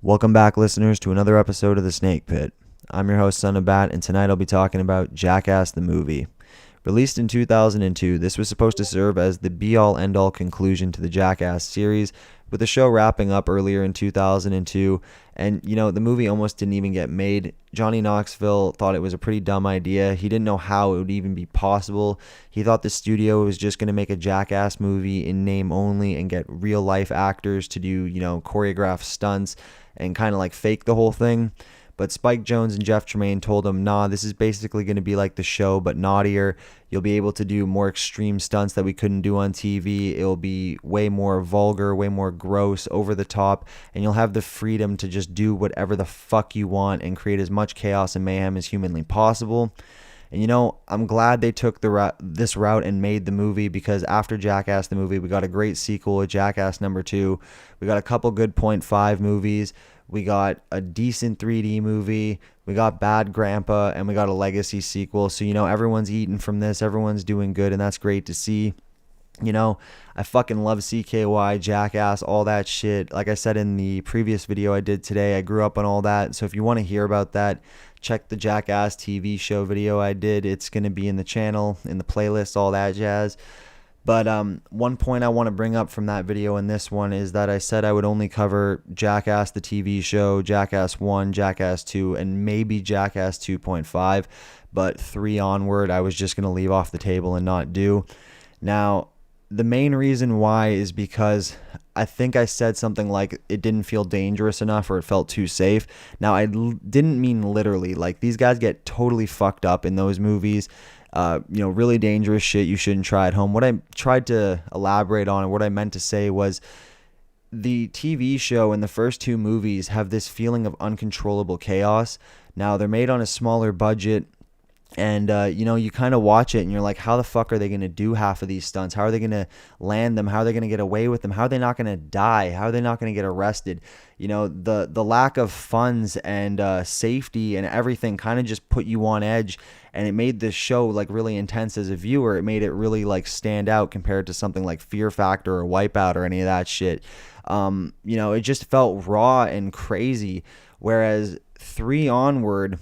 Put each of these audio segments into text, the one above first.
Welcome back, listeners, to another episode of The Snake Pit. I'm your host, Son of Bat, and tonight I'll be talking about Jackass the Movie. Released in 2002, this was supposed to serve as the be-all, end-all conclusion to the Jackass series, with the show wrapping up earlier in 2002, and, the movie almost didn't even get made. Johnny Knoxville thought it was a pretty dumb idea. He didn't know how it would even be possible. He thought the studio was just going to make a Jackass movie in name only and get real-life actors to do, choreographed stunts and kind of like fake the whole thing. But Spike Jonze and Jeff Tremaine told him, nah, this is basically going to be like the show, but naughtier. You'll be able to do more extreme stunts that we couldn't do on TV. It'll be way more vulgar, way more gross, over the top, and you'll have the freedom to just do whatever the fuck you want and create as much chaos and mayhem as humanly possible. And I'm glad they took this route and made the movie, because after Jackass the movie, we got a great sequel with Jackass number 2. We got a couple good .5 movies. We got a decent 3D movie. We got Bad Grandpa, and we got a legacy sequel. So, everyone's eating from this. Everyone's doing good, and that's great to see. I fucking love CKY, Jackass, all that shit. Like I said in the previous video I did today, I grew up on all that. So if you want to hear about that, check the Jackass TV show video I did. It's going to be in the channel, in the playlist, all that jazz. But one point I want to bring up from that video in this one is that I said I would only cover Jackass the TV show, Jackass 1, Jackass 2, and maybe Jackass 2.5. But 3 onward, I was just going to leave off the table and not do. Now, the main reason why is because I think I said something like it didn't feel dangerous enough or it felt too safe. Now, I didn't mean literally. Like, these guys get totally fucked up in those movies. Really dangerous shit you shouldn't try at home. What I tried to elaborate on and what I meant to say was the TV show and the first 2 movies have this feeling of uncontrollable chaos. Now, they're made on a smaller budget. And, you kind of watch it and you're like, how the fuck are they going to do half of these stunts? How are they going to land them? How are they going to get away with them? How are they not going to die? How are they not going to get arrested? The lack of funds and safety and everything kind of just put you on edge. And it made this show like really intense as a viewer. It made it really like stand out compared to something like Fear Factor or Wipeout or any of that shit. It just felt raw and crazy. Whereas 3 onward,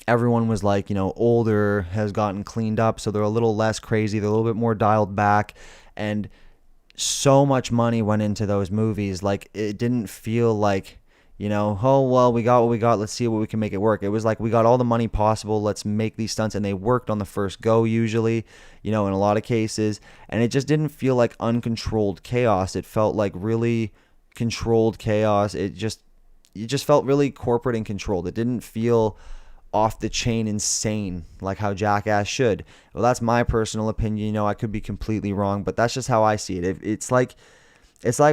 everyone was like, older, has gotten cleaned up, so they're a little less crazy, they're a little bit more dialed back, and so much money went into those movies. Like, it didn't feel like, oh, well, we got what we got, let's see what we can make it work. It was like, we got all the money possible, let's make these stunts, and they worked on the first go usually, in a lot of cases, and it just didn't feel like uncontrolled chaos. It felt like really controlled chaos. It just felt really corporate and controlled. It didn't feel off the chain insane like how Jackass should. Well, that's my personal opinion. I could be completely wrong, but that's just how I see it. It's like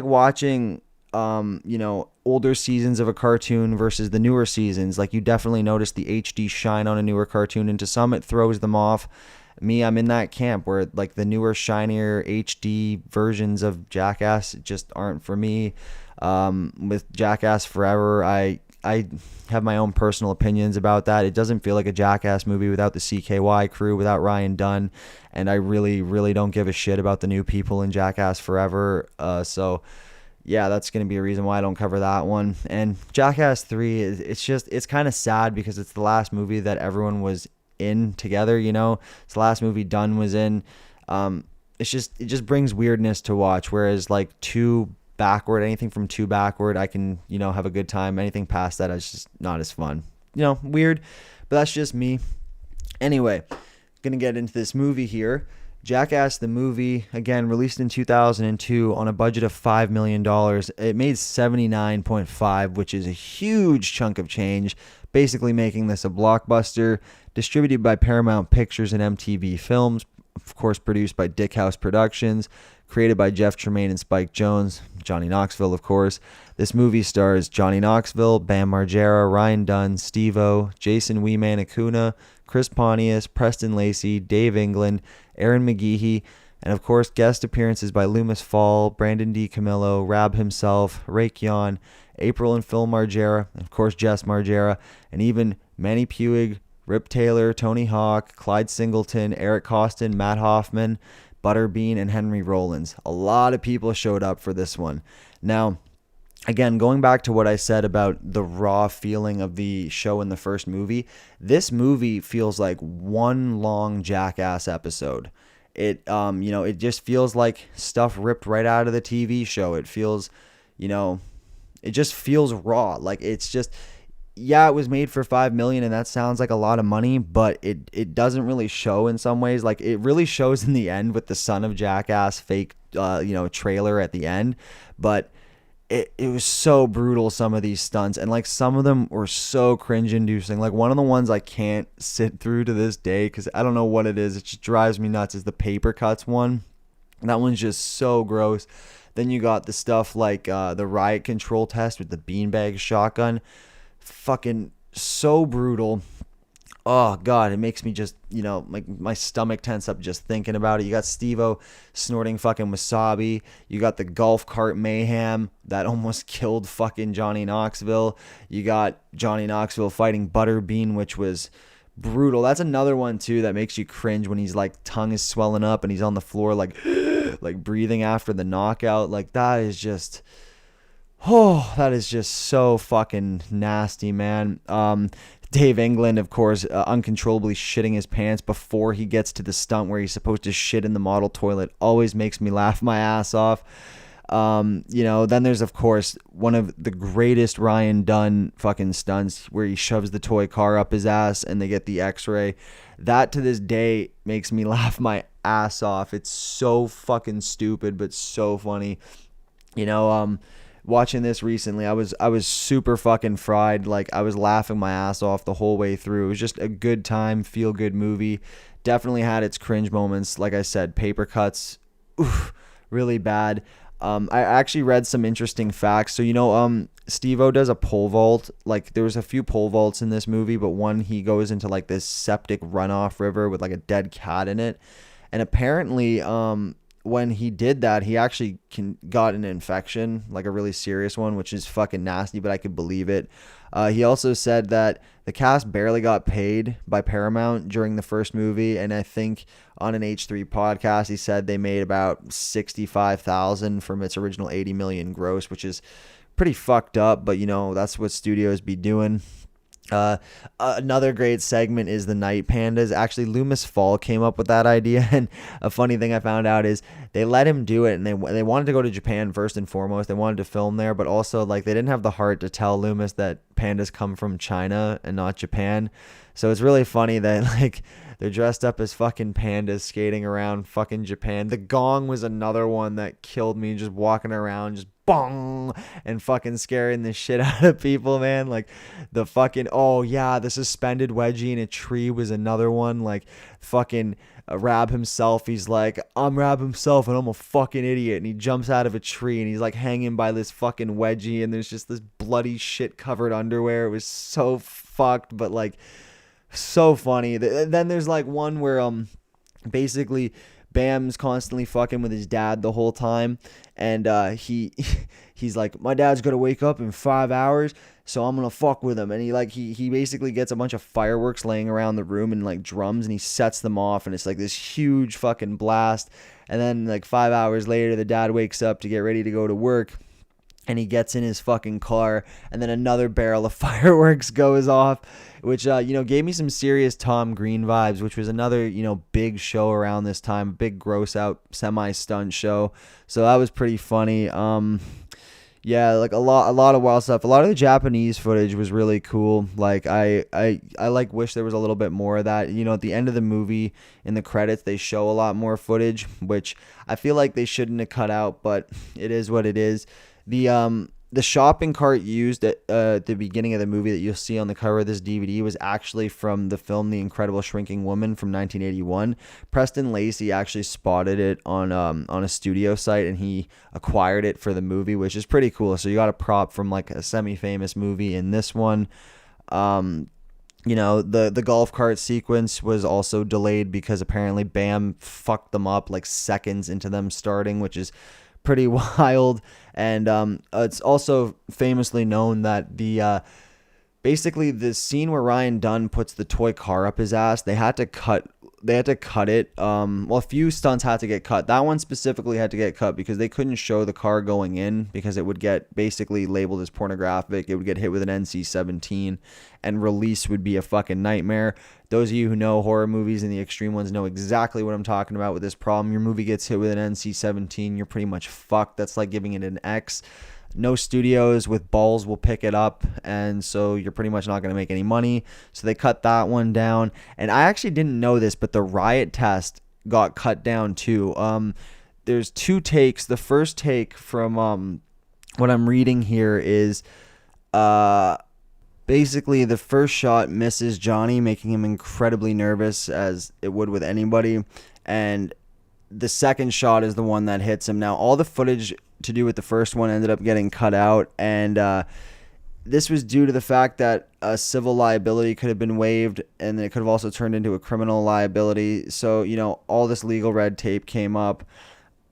watching older seasons of a cartoon versus the newer seasons. Like, you definitely notice the HD shine on a newer cartoon, and to some it throws them off. Me, I'm in that camp where like the newer, shinier HD versions of Jackass just aren't for me. With Jackass Forever, I have my own personal opinions about that. It doesn't feel like a Jackass movie without the CKY crew, without Ryan Dunn, and I really, really don't give a shit about the new people in Jackass Forever. So yeah, that's going to be a reason why I don't cover that one. And Jackass 3, it's kind of sad because it's the last movie that everyone was in together, It's the last movie Dunn was in. It just brings weirdness to watch, whereas like 2 backward, anything from 2 backward, I can, have a good time. Anything past that is just not as fun. Weird, but that's just me. Anyway, gonna get into this movie here. Jackass the movie, again, released in 2002 on a budget of $5 million. It made 79.5, which is a huge chunk of change, basically making this a blockbuster. Distributed by Paramount Pictures and MTV Films, of course produced by Dick House Productions, created by Jeff Tremaine and Spike Jonze, Johnny Knoxville, of course. This movie stars Johnny Knoxville, Bam Margera, Ryan Dunn, Steve-O, Jason Weeman Acuna, Chris Pontius, Preston Lacey, Dave England, Aaron McGeehee, and of course guest appearances by Loomis Fall, Brandon D. Camillo, Rab himself, Ray Kyon, April and Phil Margera, and of course Jess Margera, and even Manny Puig, Rip Taylor, Tony Hawk, Clyde Singleton, Eric Costin, Matt Hoffman, Butterbean, and Henry Rollins. A lot of people showed up for this one. Now, again, going back to what I said about the raw feeling of the show in the first movie, this movie feels like one long Jackass episode. It just feels like stuff ripped right out of the TV show. It feels, you know, it just feels raw. Like it's just, yeah, it was made for 5 million and that sounds like a lot of money, but it doesn't really show in some ways. Like it really shows in the end with the Son of Jackass fake, trailer at the end, but it was so brutal, some of these stunts, and like some of them were so cringe inducing. Like one of the ones I can't sit through to this day because I don't know what it is, it just drives me nuts, is the paper cuts one. That one's just so gross. Then you got the stuff like the riot control test with the beanbag shotgun, fucking so brutal. Oh god, it makes me just, like my stomach tense up just thinking about it. You got Steve-O snorting fucking wasabi. You got the golf cart mayhem that almost killed fucking Johnny Knoxville. You got Johnny Knoxville fighting Butterbean, which was brutal. That's another one too that makes you cringe when he's like tongue is swelling up and he's on the floor like like breathing after the knockout. Like that is just so fucking nasty, man. Dave England, of course, uncontrollably shitting his pants before he gets to the stunt where he's supposed to shit in the model toilet, always makes me laugh my ass off. Then there's, of course, one of the greatest Ryan Dunn fucking stunts where he shoves the toy car up his ass and they get the x-ray. That to this day makes me laugh my ass off. It's so fucking stupid, but so funny. Watching this recently, I was super fucking fried. Like I was laughing my ass off the whole way through. It was just a good time, feel good movie. Definitely had its cringe moments. Like I said, paper cuts, really bad. I actually read some interesting facts. So Steve-O does a pole vault. Like there was a few pole vaults in this movie, but one he goes into like this septic runoff river with like a dead cat in it, and apparently when he did that, he actually got an infection, like a really serious one, which is fucking nasty, but I could believe it. He also said that the cast barely got paid by Paramount during the first movie, and I think on an H3 podcast, he said they made about $65,000 from its original $80 million gross, which is pretty fucked up, but that's what studios be doing. Another great segment is the night pandas. Actually, Loomis Fall came up with that idea, and a funny thing I found out is they let him do it, and they wanted to go to Japan first and foremost. They wanted to film there, but also like they didn't have the heart to tell Loomis that pandas come from China and not Japan. So it's really funny that like they're dressed up as fucking pandas skating around fucking Japan. The gong was another one that killed me, just walking around just bong and fucking scaring the shit out of people, man. Like the fucking, the suspended wedgie in a tree was another one. Like fucking Rab himself, he's like, I'm Rab himself and I'm a fucking idiot, and he jumps out of a tree and he's like hanging by this fucking wedgie, and there's just this bloody shit covered underwear. It was so fucked, but like so funny. Then there's like one where basically Bam's constantly fucking with his dad the whole time, and he's like, my dad's gonna wake up in 5 hours, so I'm gonna fuck with him. And he basically gets a bunch of fireworks laying around the room and like drums, and he sets them off, and it's like this huge fucking blast. And then like 5 hours later, the dad wakes up to get ready to go to work, and he gets in his fucking car, and then another barrel of fireworks goes off, which, gave me some serious Tom Green vibes, which was another, big show around this time, big gross out semi-stunt show. So that was pretty funny. Like a lot of wild stuff. A lot of the Japanese footage was really cool. Like I like wish there was a little bit more of that. At the end of the movie in the credits, they show a lot more footage, which I feel like they shouldn't have cut out, but it is what it is. The shopping cart used at the beginning of the movie that you'll see on the cover of this DVD was actually from the film The Incredible Shrinking Woman from 1981. Preston Lacey actually spotted it on a studio site, and he acquired it for the movie, which is pretty cool. So you got a prop from like a semi-famous movie in this one. The golf cart sequence was also delayed because apparently Bam fucked them up like seconds into them starting, which is pretty wild. And it's also famously known that basically the scene where Ryan Dunn puts the toy car up his ass, they had to cut it. Well, a few stunts had to get cut. That one specifically had to get cut because they couldn't show the car going in because it would get basically labeled as pornographic. It would get hit with an NC-17 and release would be a fucking nightmare. Those of you who know horror movies and the extreme ones know exactly what I'm talking about with this problem. Your movie gets hit with an NC-17, you're pretty much fucked. That's like giving it an X. No studios with balls will pick it up, and so you're pretty much not going to make any money. So they cut that one down. And I actually didn't know this, but the riot test got cut down too. There's 2 takes. The first take from what I'm reading here is basically the first shot misses Johnny, making him incredibly nervous, as it would with anybody. And the second shot is the one that hits him. Now, all the footage to do with the first one ended up getting cut out, and this was due to the fact that a civil liability could have been waived, and it could have also turned into a criminal liability. So, all this legal red tape came up.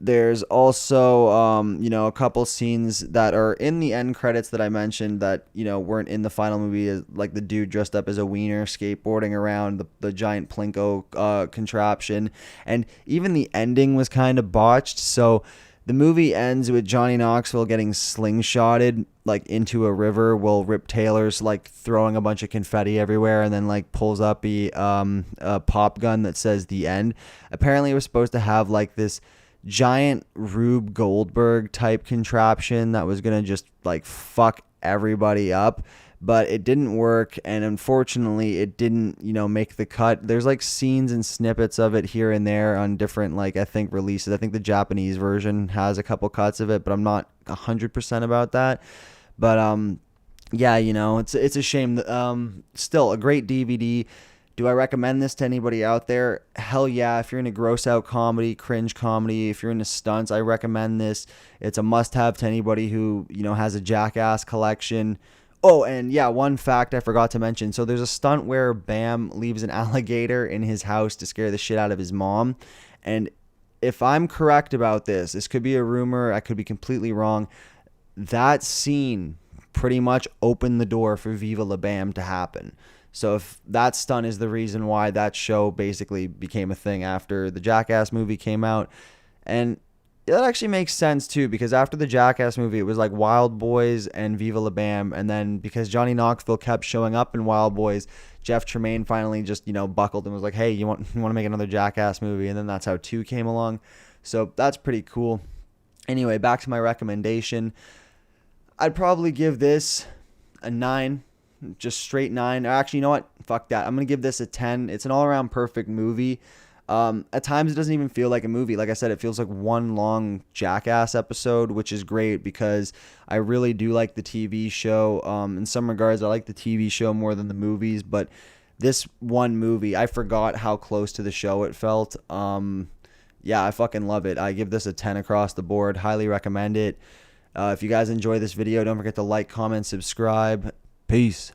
There's also, a couple scenes that are in the end credits that I mentioned that, weren't in the final movie, like the dude dressed up as a wiener skateboarding around the giant Plinko contraption. And even the ending was kind of botched. So the movie ends with Johnny Knoxville getting slingshotted like into a river while Rip Taylor's like throwing a bunch of confetti everywhere and then like pulls up a pop gun that says the end. Apparently it was supposed to have like this giant Rube Goldberg type contraption that was going to just like fuck everybody up, but it didn't work, and unfortunately it didn't make the cut. There's like scenes and snippets of it here and there on different like I think releases. I think the Japanese version has a couple cuts of it, but I'm not 100% about that. But yeah, it's a shame. Still a great DVD. Do I recommend this to anybody out there? Hell yeah. If you're into gross out comedy, cringe comedy, if you're into stunts, I recommend this. It's a must have to anybody who, has a Jackass collection. Oh, and yeah, one fact I forgot to mention. So there's a stunt where Bam leaves an alligator in his house to scare the shit out of his mom. And if I'm correct about this could be a rumor, I could be completely wrong. That scene pretty much opened the door for Viva La Bam to happen. So if that stunt is the reason why that show basically became a thing after the Jackass movie came out. And that actually makes sense too, because after the Jackass movie, it was like Wild Boys and Viva La Bam. And then because Johnny Knoxville kept showing up in Wild Boys, Jeff Tremaine finally just, buckled and was like, hey, you want to make another Jackass movie? And then that's how 2 came along. So that's pretty cool. Anyway, back to my recommendation. I'd probably give this a 9. Just straight 9. Actually, you know what? Fuck that. I'm going to give this a 10. It's an all-around perfect movie. At times, it doesn't even feel like a movie. Like I said, it feels like one long Jackass episode, which is great because I really do like the TV show. In some regards, I like the TV show more than the movies, but this one movie, I forgot how close to the show it felt. Yeah, I fucking love it. I give this a 10 across the board. Highly recommend it. If you guys enjoy this video, don't forget to like, comment, subscribe. Peace.